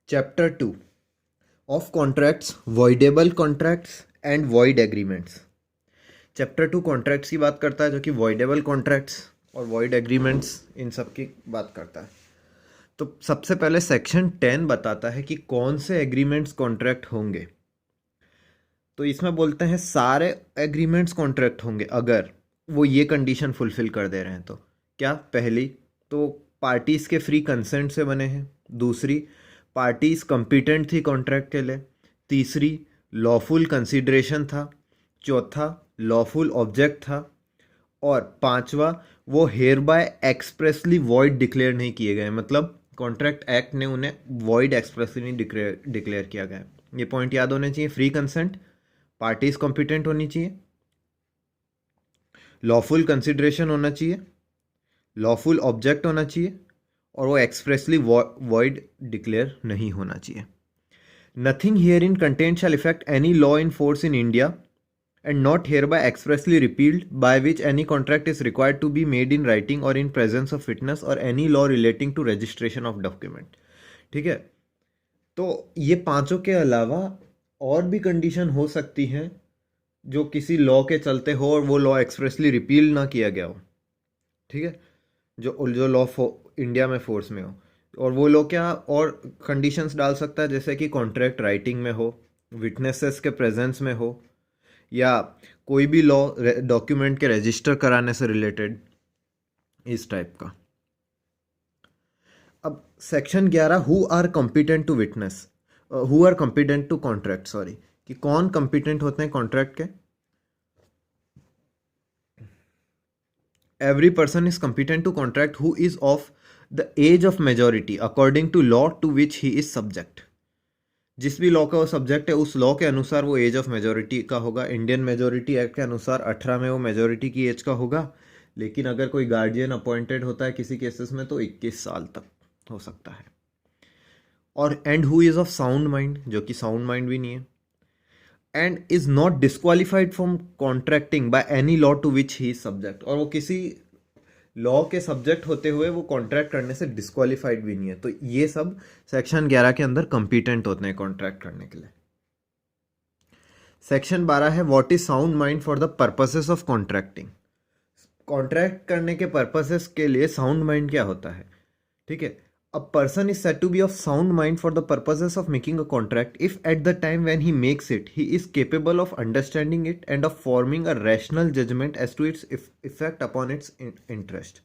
Chapter 2 of contracts, voidable contracts and void agreements. Chapter 2 contracts की बात करता है, जो कि वॉइडेबल कॉन्ट्रैक्ट्स और वॉइड एग्रीमेंट्स इन सब की बात करता है। तो सबसे पहले सेक्शन 10 बताता है कि कौन से एग्रीमेंट्स कॉन्ट्रैक्ट होंगे। तो इसमें बोलते हैं सारे एग्रीमेंट्स कॉन्ट्रैक्ट होंगे अगर वो ये कंडीशन फुलफिल कर दे रहे हैं। तो क्या? पहली तो पार्टीज़ के फ्री कंसेंट से बने हैं। दूसरी, पार्टीज़ कॉम्पिटेंट थी कॉन्ट्रैक्ट के लिए। तीसरी, लॉफुल कंसिडरेशन था। चौथा, लॉफुल ऑब्जेक्ट था। और पांचवा, वो hereby expressly void declare नहीं किए गए, मतलब कॉन्ट्रैक्ट एक्ट ने उन्हें वॉइड एक्सप्रेसली नहीं डिक्लेयर किया गया। ये पॉइंट याद होने चाहिए। फ्री कंसेंट, पार्टीज कॉम्पिटेंट होनी चाहिए, लॉफुल कंसिडरेशन होना चाहिए, लॉफुल ऑब्जेक्ट होना चाहिए, और वो एक्सप्रेसली वॉइड डिक्लेयर नहीं होना चाहिए। Nothing here in content shall affect any law in force in India and not hereby expressly repealed, by which any contract is required to be made in writing or in presence of witness, or any law relating to registration of document। ठीक है, तो ये पांचों के अलावा और भी condition हो सकती हैं जो किसी लॉ के चलते हो और वो लॉ एक्सप्रेसली रिपील ना किया गया हो। ठीक है, जो जो लॉ इंडिया में फोर्स में हो, और वो लॉ क्या और कंडीशंस डाल सकता है, जैसे कि कॉन्ट्रैक्ट राइटिंग में हो, विटनेसेस के प्रेजेंस में हो, या कोई भी लॉ डॉक्यूमेंट के रजिस्टर कराने से रिलेटेड, इस टाइप का। अब section 11, who are competent to witness, who are competent to contract, sorry, कि कौन कॉम्पिटेंट होते हैं कॉन्ट्रैक्ट के। Every person is competent to contract who is of the age of majority according to law to which he is subject. जिस भी law का वो subject है, उस लॉ के अनुसार वो एज ऑफ मेजोरिटी का होगा। इंडियन मेजोरिटी एक्ट के अनुसार 18 में वो मेजोरिटी की एज का होगा, लेकिन अगर कोई गार्जियन अपॉइंटेड होता है किसी केसेस में तो 21 साल तक हो सकता है। और and who is of sound mind, जो कि साउंड माइंड भी नहीं है, and is not disqualified from contracting by any law to which he is subject, और वो किसी लॉ के सब्जेक्ट होते हुए वो कॉन्ट्रैक्ट करने से डिस्क्वालिफाइड भी नहीं है। तो ये सब सेक्शन 11 के अंदर कंपिटेंट होते हैं कॉन्ट्रैक्ट करने के लिए। सेक्शन 12 है what is sound mind for the purposes of contracting. Contract करने के पर्पसेस के लिए साउंड माइंड क्या होता है। ठीक है, a person is said to be of sound mind for the purposes of making a contract if at the time when he makes it he is capable of understanding it and of forming a rational judgement as to its effect upon its interest.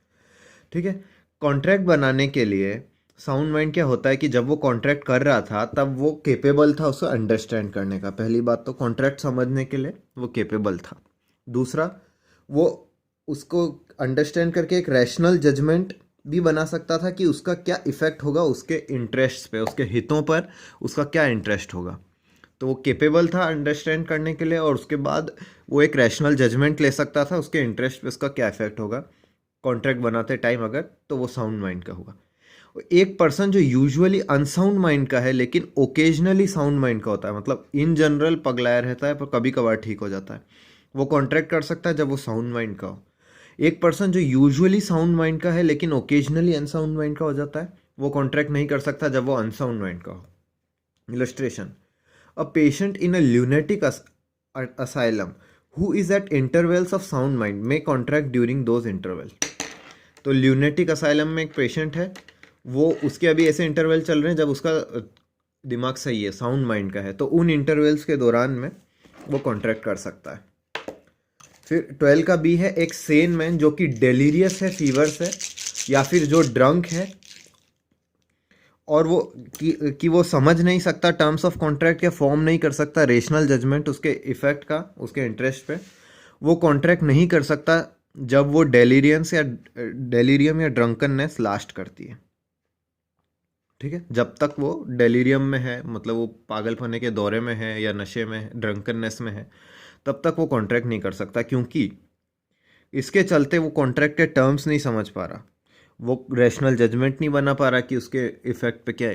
ठीक है, contract बनाने के लिए sound mind क्या होता है कि जब वो कॉन्ट्रैक्ट कर रहा था तब वो केपेबल था उसे अंडरस्टैंड करने का। पहली बात तो कॉन्ट्रैक्ट समझने के लिए वो केपेबल था। दूसरा, वो उसको अंडरस्टैंड करके एक रैशनल जजमेंट भी बना सकता था कि उसका क्या इफेक्ट होगा उसके इंटरेस्ट पे, उसके हितों पर उसका क्या इंटरेस्ट होगा। तो वो केपेबल था अंडरस्टैंड करने के लिए, और उसके बाद वो एक रैशनल जजमेंट ले सकता था उसके इंटरेस्ट पे उसका क्या इफेक्ट होगा कॉन्ट्रैक्ट बनाते टाइम अगर, तो वो साउंड माइंड का होगा। एक पर्सन जो यूजुअली अनसाउंड माइंड का है लेकिन ओकेजनली साउंड माइंड का होता है, मतलब इन जनरल पगलाया रहता है पर कभी कभार ठीक हो जाता है, वो कॉन्ट्रैक्ट कर सकता है जब वो साउंड माइंड का हो। एक पर्सन जो यूजुअली साउंड माइंड का है लेकिन ओकेजनली अनसाउंड माइंड का हो जाता है, वो कॉन्ट्रैक्ट नहीं कर सकता जब वो अनसाउंड माइंड का हो। Illustration, a patient in a lunatic asylum who is at intervals of sound mind may contract during those intervals। तो ल्यूनेटिक असाइलम में एक पेशेंट है, वो उसके अभी ऐसे इंटरवल चल रहे हैं जब उसका दिमाग सही है, साउंड माइंड का है, तो उन इंटरवल्स के दौरान में वो कॉन्ट्रैक्ट कर सकता है। फिर 12 का बी है एक सेन मैन जो कि डेलीरियस है, फीवर से, या फिर जो ड्रंक है और वो कि वो समझ नहीं सकता टर्म्स ऑफ कॉन्ट्रैक्ट या फॉर्म नहीं कर सकता रेशनल जजमेंट उसके इफेक्ट का उसके इंटरेस्ट पे, वो कॉन्ट्रैक्ट नहीं कर सकता जब वो डेलीरियम या ड्रंकननेस लास्ट करती है। ठीक है, जब तक वो डेलीरियम में है, मतलब वो पागलपने के दौरे में है या नशे में, ड्रंकननेस में है, तब तक वो कॉन्ट्रैक्ट नहीं कर सकता, क्योंकि इसके चलते वो कॉन्ट्रैक्ट के टर्म्स नहीं समझ पा रहा, वो रैशनल जजमेंट नहीं बना पा रहा कि उसके इफेक्ट पे क्या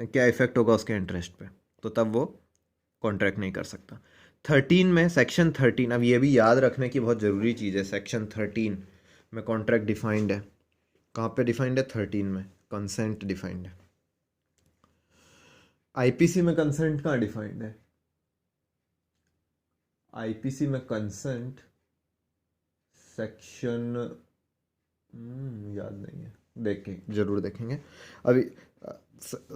क्या इफेक्ट होगा उसके इंटरेस्ट पे, तो तब वो कॉन्ट्रैक्ट नहीं कर सकता। 13 में, सेक्शन 13, अब ये भी याद रखने की बहुत ज़रूरी चीज़ है, सेक्शन 13 में कॉन्ट्रैक्ट डिफाइंड है। कहाँ पे डिफाइंड है? 13 में कंसेंट डिफाइंड है। आईपीसी में कंसेंट कहाँ डिफाइंड है? आईपीसी में कंसेंट सेक्शन याद नहीं है, देखें जरूर देखेंगे अभी।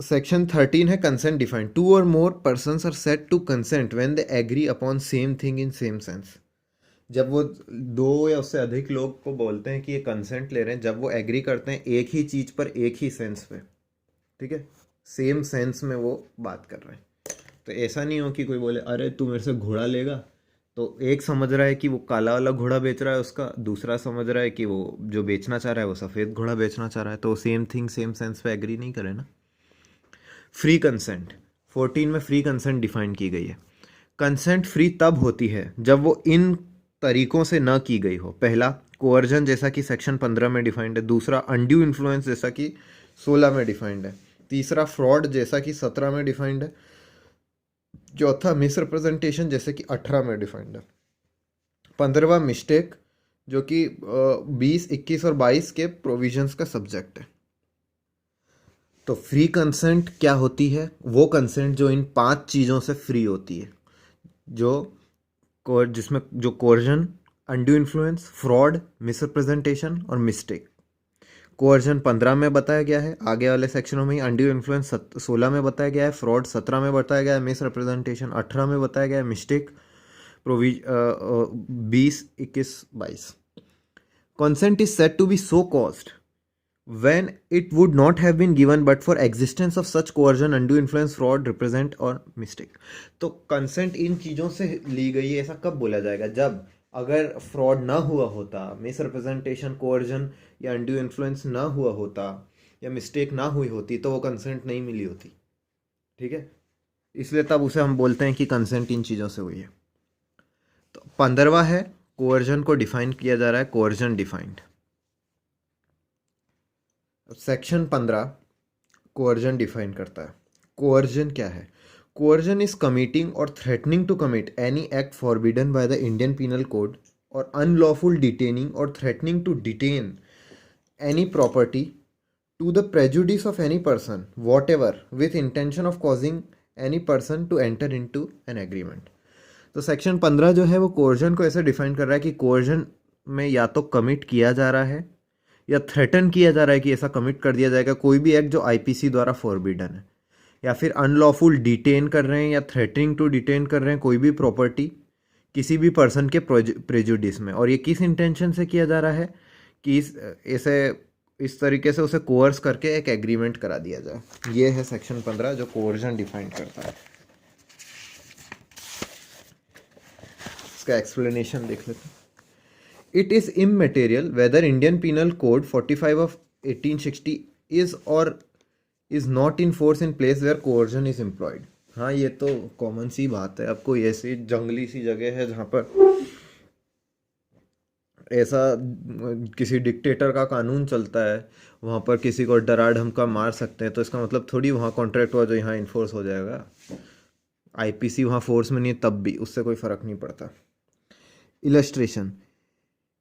सेक्शन 13 है consent defined, two or more persons are said to consent when they agree upon same thing in same sense. जब वो दो या उससे अधिक लोग को बोलते हैं कि ये कंसेंट ले रहे हैं, जब वो एग्री करते हैं एक ही चीज पर एक ही सेंस पे, ठीक है, सेम सेंस में वो बात कर रहे हैं। तो ऐसा नहीं हो कि कोई बोले अरे तू मेरे से घोड़ा लेगा, तो एक समझ रहा है कि वो काला वाला घोड़ा बेच रहा है उसका, दूसरा समझ रहा है कि वो जो बेचना चाह रहा है वो सफ़ेद घोड़ा बेचना चाह रहा है, तो सेम थिंग सेम सेंस पे एग्री नहीं करे ना। फ्री कंसेंट 14 में फ्री कंसेंट डिफाइन की गई है। कंसेंट फ्री तब होती है जब वो इन तरीकों से न की गई हो। पहला, कोअर्जन जैसा कि सेक्शन 15 में डिफाइंड है। दूसरा, अनड्यू इन्फ्लुएंस जैसा कि 16 में डिफाइंड है। तीसरा, फ्रॉड जैसा कि 17 में डिफाइंड है। चौथा, मिसरिप्रेजेंटेशन जैसे कि 18 में डिफाइंड है। 15वां, मिस्टेक, जो कि 20, 21 और 22 के प्रोविजंस का सब्जेक्ट है। तो फ्री कंसेंट क्या होती है? वो कंसेंट जो इन 5 चीज़ों से फ्री होती है, जो जिसमें जो coercion, undue influence, fraud, misrepresentation और मिस्टेक। कोर्जन 15 में बताया गया है, आगे वाले सेक्शनों में ही। अनड्यू इन्फ्लुएंस 16 में बताया गया है, फ्रॉड 17 में बताया गया है, मिस रिप्रेजेंटेशन 18 में बताया गया है, mistake 20, 21, 22। Consent is said to be so caused when it would not have been given but for existence of such coercion, undue influence, fraud, represent और mistake। तो कंसेंट इन चीज़ों से ली गई है, ऐसा कब बोला जाएगा? जब अगर फ्रॉड ना हुआ होता, मिस रिप्रेजेंटेशन, कोअर्जन या अनड्यू इन्फ्लुएंस ना हुआ होता या मिस्टेक ना हुई होती, तो वो कंसेंट नहीं मिली होती, ठीक है। इसलिए तब उसे हम बोलते हैं कि कंसेंट इन चीज़ों से हुई है। तो 15वां है, कोअर्जन को डिफाइन किया जा रहा है, coercion defined. Section 15 coercion define करता है। कोअर्जन क्या है? कोअर्जन इज कमिटिंग और threatening to commit any act forbidden by the Indian Penal Code और अनलॉफुल डिटेनिंग और threatening to detain any property to the prejudice of any person whatever with intention of causing any person to enter into an agreement। तो section 15 जो है वो coercion को ऐसे define कर रहा है कि कोर्जन में या तो कमिट किया जा रहा है या थ्रेटन किया जा रहा है कि ऐसा कमिट कर दिया जाएगा कोई भी एक्ट जो आईपीसी द्वारा फॉरबिडन है, या फिर अनलॉफुल डिटेन कर रहे हैं या थ्रेटनिंग टू डिटेन कर रहे हैं कोई भी प्रॉपर्टी किसी भी पर्सन के प्रेजुडिस में। और ये किस इंटेंशन से किया जा रहा है कि इस तरीके से उसे कोर्स करके एक एग्रीमेंट करा दिया जाए। ये है सेक्शन 15 जो कोर्जन डिफाइन करता है। इसका एक्सप्लेनेशन देख लेते हैं। It is immaterial whether Indian Penal Code 45 of 1860 is or is not in force in place where coercion is employed. हाँ, ये तो कॉमन सी बात है। आपको ऐसी जंगली सी जगह है जहाँ पर ऐसा किसी डिक्टेटर का कानून चलता है, वहाँ पर किसी को डरा धमका मार सकते हैं, तो इसका मतलब थोड़ी वहाँ कॉन्ट्रैक्ट हुआ जो यहाँ इन्फोर्स हो जाएगा। आईपीसी वहाँ फोर्स में नहीं है तब भी उससे कोई फ़र्क नहीं पड़ता। Illustration,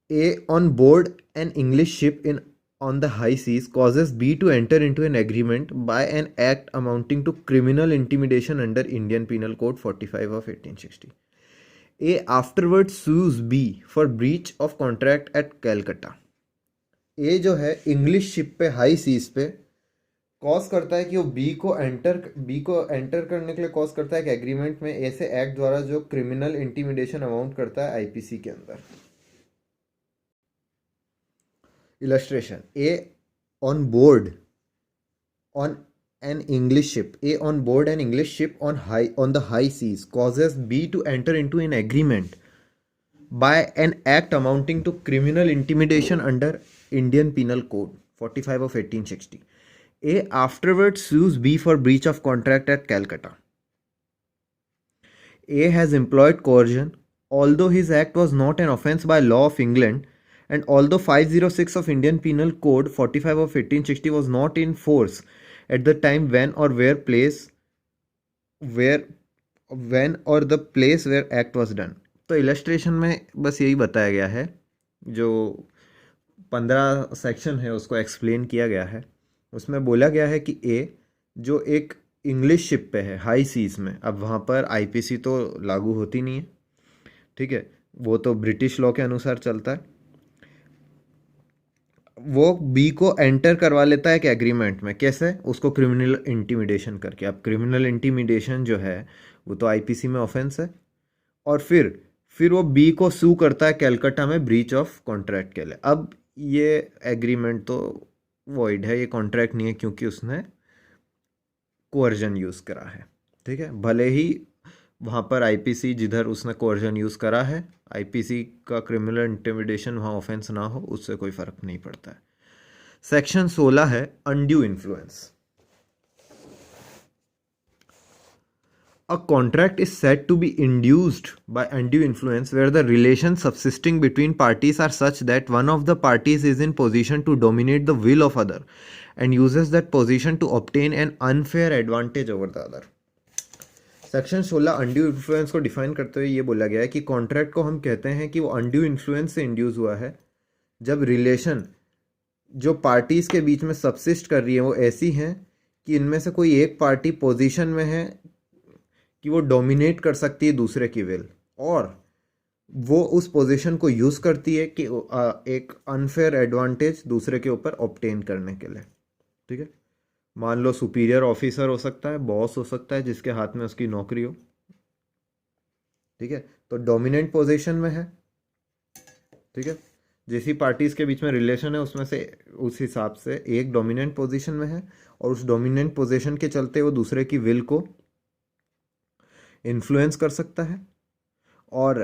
A on board an English ship in on the high seas causes B to enter into an agreement by an act amounting to criminal intimidation under Indian Penal Code 45 of 1860. A afterwards sues B for breach of contract at Calcutta. A जो है English ship पे high seize पे cause करता है कि वो B को enter करने के लिए कॉज करता है एक एग्रीमेंट में ऐसे एक्ट द्वारा जो क्रिमिनल इंटिमिडेशन अमाउंट करता है आईपीसी के अंदर। Illustration, A on board on an English ship, A on board an English ship on the high seas causes B to enter into an agreement by an act amounting to criminal intimidation under Indian Penal Code 45 of 1860. A afterwards sues B for breach of contract at Calcutta. A has employed coercion, although his act was not an offence by law of England, and although 506 of Indian Penal Code 45 of 1860 was not in force at the time when or the place where act was done। तो illustration में बस यही बताया गया है, जो 15 section है उसको एक्सप्लेन किया गया है। उसमें बोला गया है कि ए जो एक इंग्लिश शिप पे है हाई सीज में, अब वहाँ पर आईपीसी तो लागू होती नहीं है, ठीक है, वो तो ब्रिटिश लॉ के अनुसार चलता है। वो बी को एंटर करवा लेता है एक एग्रीमेंट में, कैसे? उसको क्रिमिनल इंटिमिडेशन करके। अब क्रिमिनल इंटिमिडेशन जो है वो तो आईपीसी में ऑफेंस है। और फिर वो बी को सू करता है कैलकाटा में ब्रीच ऑफ कॉन्ट्रैक्ट के लिए। अब ये एग्रीमेंट तो वॉइड है, ये कॉन्ट्रैक्ट नहीं है, क्योंकि उसने कोअर्जन यूज़ करा है, ठीक है। भले ही वहाँ पर आईपीसी जिधर उसने कोअर्जन यूज़ करा है, आईपीसी का क्रिमिनल इंटिमिडेशन वहाँ ऑफेंस ना हो, उससे कोई फ़र्क नहीं पड़ता है। सेक्शन 16 है undue influence. A contract is said to be induced by undue influence where the relations subsisting between parties are such that one of the parties is in position to dominate the will of other and uses that position to obtain an unfair advantage over the other. Section 16 undue influence को define करते हुए ये बोला गया है कि contract को हम कहते हैं कि वो अनड्यू इन्फ्लुएंस से इंड्यूस हुआ है जब रिलेशन जो पार्टीज के बीच में सबसिस्ट कर रही है वो ऐसी हैं कि इनमें से कोई एक पार्टी पोजीशन में है कि वो डोमिनेट कर सकती है दूसरे की विल, और वो उस पोजीशन को यूज़ करती है कि एक अनफेयर एडवांटेज दूसरे के ऊपर ऑब्टेन करने के लिए, ठीक है। मान लो सुपीरियर ऑफिसर हो सकता है, बॉस हो सकता है जिसके हाथ में उसकी नौकरी हो, ठीक है, तो डोमिनेंट पोजीशन में है, ठीक है। जैसी पार्टीज के बीच में रिलेशन है उसमें से उस हिसाब से एक डोमिनेंट पोजीशन में है, और उस डोमिनेंट पोजीशन के चलते वो दूसरे की विल को इन्फ्लुएंस कर सकता है, और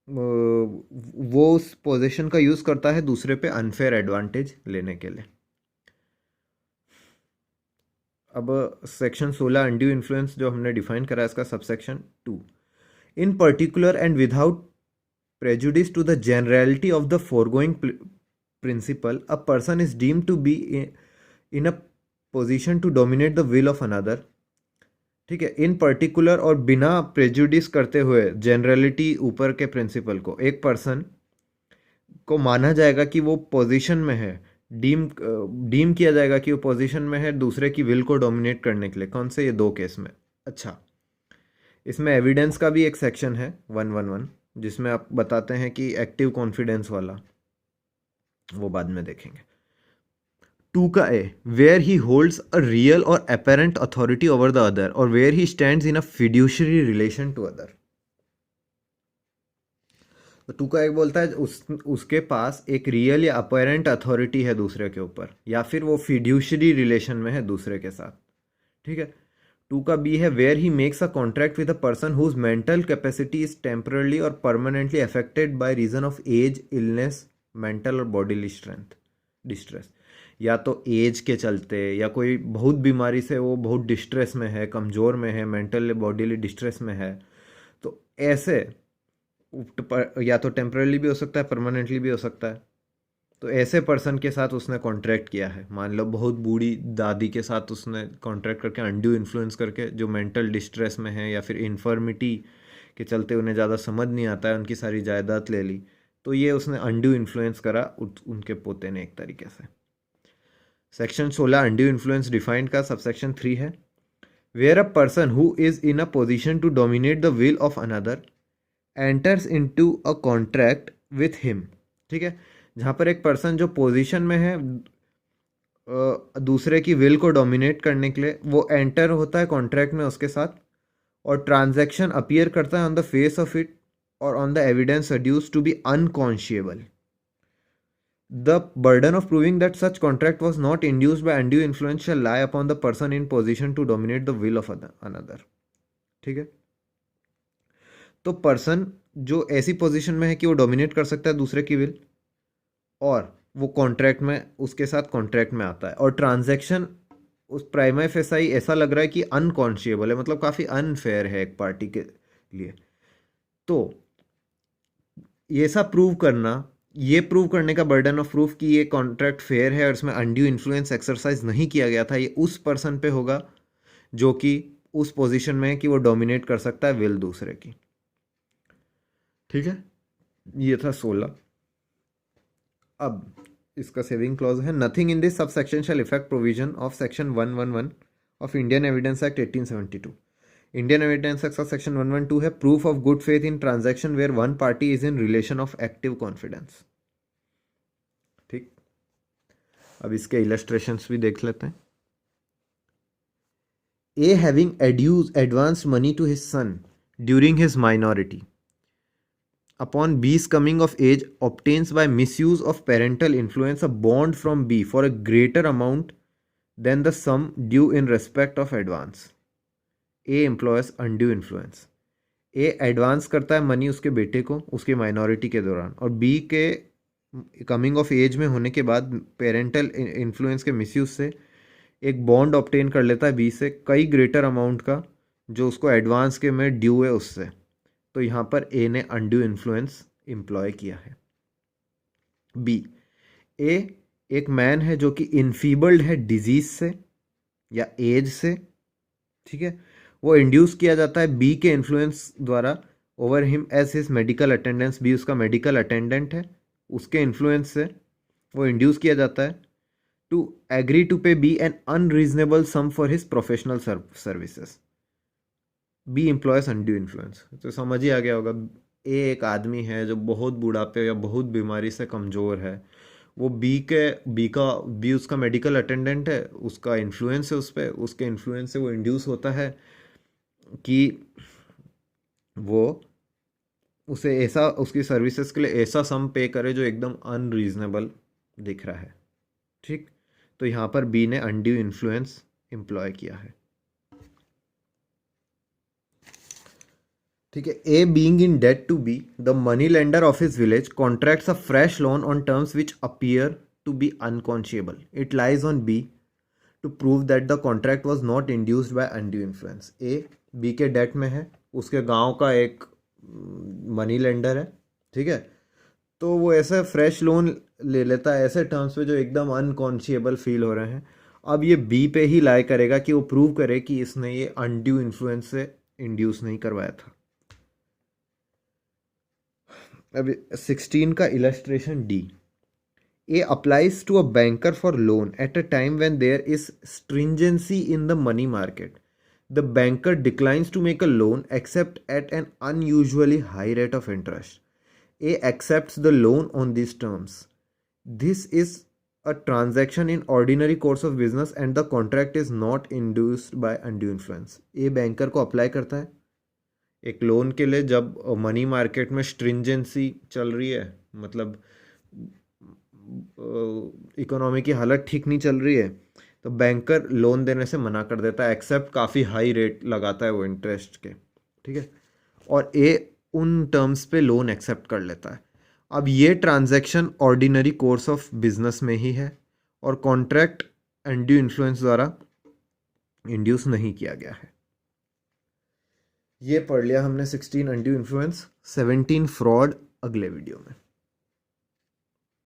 वो उस पोजीशन का यूज़ करता है दूसरे पे अनफेयर एडवांटेज लेने के लिए। अब सेक्शन 16 अनड्यू इन्फ्लुएंस जो हमने डिफाइन करा है इसका subsection 2, in particular and without prejudice to the generality of the foregoing principle, a person is deemed to be in a position to dominate the will of another, ठीक है। इन particular और बिना prejudice करते हुए generality ऊपर के principal को एक पर्सन को माना जाएगा कि वो पोजीशन में है, डीम किया जाएगा कि वो पोजीशन में है दूसरे की विल को डोमिनेट करने के लिए। कौन से? ये दो केस में। अच्छा, इसमें एविडेंस का भी एक सेक्शन है 111 जिसमें आप बताते हैं कि एक्टिव कॉन्फिडेंस वाला, वो बाद में देखेंगे। 2 का A, where he holds a real or apparent authority over the other or where he stands in a fiduciary relation to other. तो 2 का एक बोलता है उसके पास एक रियल या अपेरेंट अथॉरिटी है दूसरे के ऊपर, या फिर वो फिड्यूशरी रिलेशन में है दूसरे के साथ, ठीक है। 2 का बी है, where he makes a contract with a person whose mental capacity is temporarily or permanently affected by reason of age, illness, mental or bodily strength distress. या तो एज के चलते या कोई बहुत बीमारी से वो बहुत डिस्ट्रेस में है, कमज़ोर में है, मेंटल बॉडीली डिस्ट्रेस में है, तो ऐसे या तो टेम्परली भी हो सकता है, परमानेंटली भी हो सकता है। तो ऐसे पर्सन के साथ उसने कॉन्ट्रैक्ट किया है, मान लो बहुत बूढ़ी दादी के साथ उसने कॉन्ट्रैक्ट करके अनड्यू इन्फ्लुएंस करके, जो मेंटल डिस्ट्रेस में है या फिर इन्फर्मिटी के चलते उन्हें ज़्यादा समझ नहीं आता है, उनकी सारी जायदाद ले ली, तो ये उसने अनड्यू इन्फ्लुएंस करा उनके पोते ने एक तरीके से। सेक्शन 16 अनड्यू इन्फ्लुएंस डिफाइंड का सबसेक्शन 3 है, where a person who is in a position to dominate the will of another enters into a contract with him, ठीक है। जहाँ पर एक पर्सन जो पोजीशन में है दूसरे की विल को डोमिनेट करने के लिए, वो एंटर होता है कॉन्ट्रैक्ट में उसके साथ, और ट्रांजैक्शन अपीयर करता है on the face of it or on the evidence adduced to be unconscionable. The burden of proving that such contract was not induced by undue influence shall lie upon the person in position to dominate the will of another, ठीक है। तो person जो ऐसी position में है कि वो dominate कर सकता है दूसरे की विल, और वो कॉन्ट्रैक्ट में उसके साथ कॉन्ट्रैक्ट में आता है, और ट्रांजैक्शन उस प्राइमा फेसाई ऐसा लग रहा है कि अनकॉन्शिएबल है, मतलब काफ़ी अनफेयर है एक पार्टी के लिए। तो ये सब प्रूव करना, ये प्रूव करने का बर्डन ऑफ प्रूफ कि ये कॉन्ट्रैक्ट फेयर है और इसमें अनड्यू इन्फ्लुएंस एक्सरसाइज नहीं किया गया था, ये उस पर्सन पे होगा जो कि उस पोजीशन में है कि वो डोमिनेट कर सकता है विल दूसरे की, ठीक है। ये था 16। अब इसका सेविंग क्लॉज है, nothing in this subsection shall affect provision of section 111 of Indian Evidence Act 1872। Indian Evidence Act का सेक्शन 112 है proof of good faith in transaction where one party is in relation of active confidence. ठीक, अब इसके illustrations भी देख लेते हैं। A having advanced money to his son during his minority, upon B's coming of age, obtains by misuse of parental influence a bond from B for a greater amount than the sum due in respect of advance. A employs undue influence. A advance करता है money उसके बेटे को उसके minority के दौरान, और B के कमिंग ऑफ एज में होने के बाद पेरेंटल इन्फ्लुएंस के मिसयूज से एक बॉन्ड ऑब्टेन कर लेता है बी से कई ग्रेटर अमाउंट का जो उसको एडवांस के में ड्यू है उससे। तो यहाँ पर ए ने अनड्यू इन्फ्लुएंस एम्प्लॉय किया है। बी, ए एक मैन है जो कि इनफीबल्ड है डिजीज से या एज से, ठीक है, वो इंड्यूस किया जाता है बी के इन्फ्लुएंस द्वारा over him as his medical attendance. B उसका मेडिकल अटेंडेंट है, उसके इन्फ्लुएंस से वो इंड्यूस किया जाता है to agree to pay B an unreasonable sum for his professional services. B employs undue influence। तो समझ ही आ गया होगा, ए एक आदमी है जो बहुत बुढ़ापे या बहुत बीमारी से कमज़ोर है, वो बी उसका मेडिकल अटेंडेंट है, उसका इन्फ्लुएंस है उस पर, उसके इन्फ्लुएंस से वो इंड्यूस होता है कि वो उसे ऐसा उसकी सर्विसेज के लिए ऐसा सम पे करे जो एकदम अनरीजनेबल दिख रहा है। ठीक, तो यहां पर बी ने अनड्यू इन्फ्लुएंस एम्प्लॉय किया है। ठीक है, A being in debt to B, the money lender of his village contracts a fresh loan on terms which appear to be unconscionable. It lies on B to prove that the contract was not induced by undue influence. A B के debt में है, उसके गांव का एक money lender है, ठीक है, तो वो ऐसा फ्रेश लोन ले लेता है ऐसे टर्म्स पे जो एकदम अनकॉन्शिएबल फील हो रहे हैं। अब ये बी पे ही लाई करेगा कि वो प्रूव करे कि इसने ये अनड्यू इन्फ्लुएंस से इंड्यूस नहीं करवाया था। अब 16 का illustration D. A applies to a banker for loan at a time when there is stringency in the money market. The banker declines to make a loan except at an unusually high rate of interest. A accepts the loan on these terms. This is a transaction in ordinary course of business and the contract is not induced by undue influence. A banker को apply करता है एक loan के लिए जब money market में stringency चल रही है, मतलब इकोनॉमी की हालत ठीक नहीं चल रही है, तो बैंकर लोन देने से मना कर देता है, एक्सेप्ट काफ़ी हाई रेट लगाता है वो इंटरेस्ट के, ठीक है, और ए उन टर्म्स पे लोन एक्सेप्ट कर लेता है। अब ये transaction ordinary course of business में ही है और कॉन्ट्रैक्ट अनड्यू इन्फ्लुएंस द्वारा इंड्यूस नहीं किया गया है। ये पढ़ लिया हमने 16 अनड्यू इन्फ्लुएंस, 17 फ्रॉड अगले वीडियो में।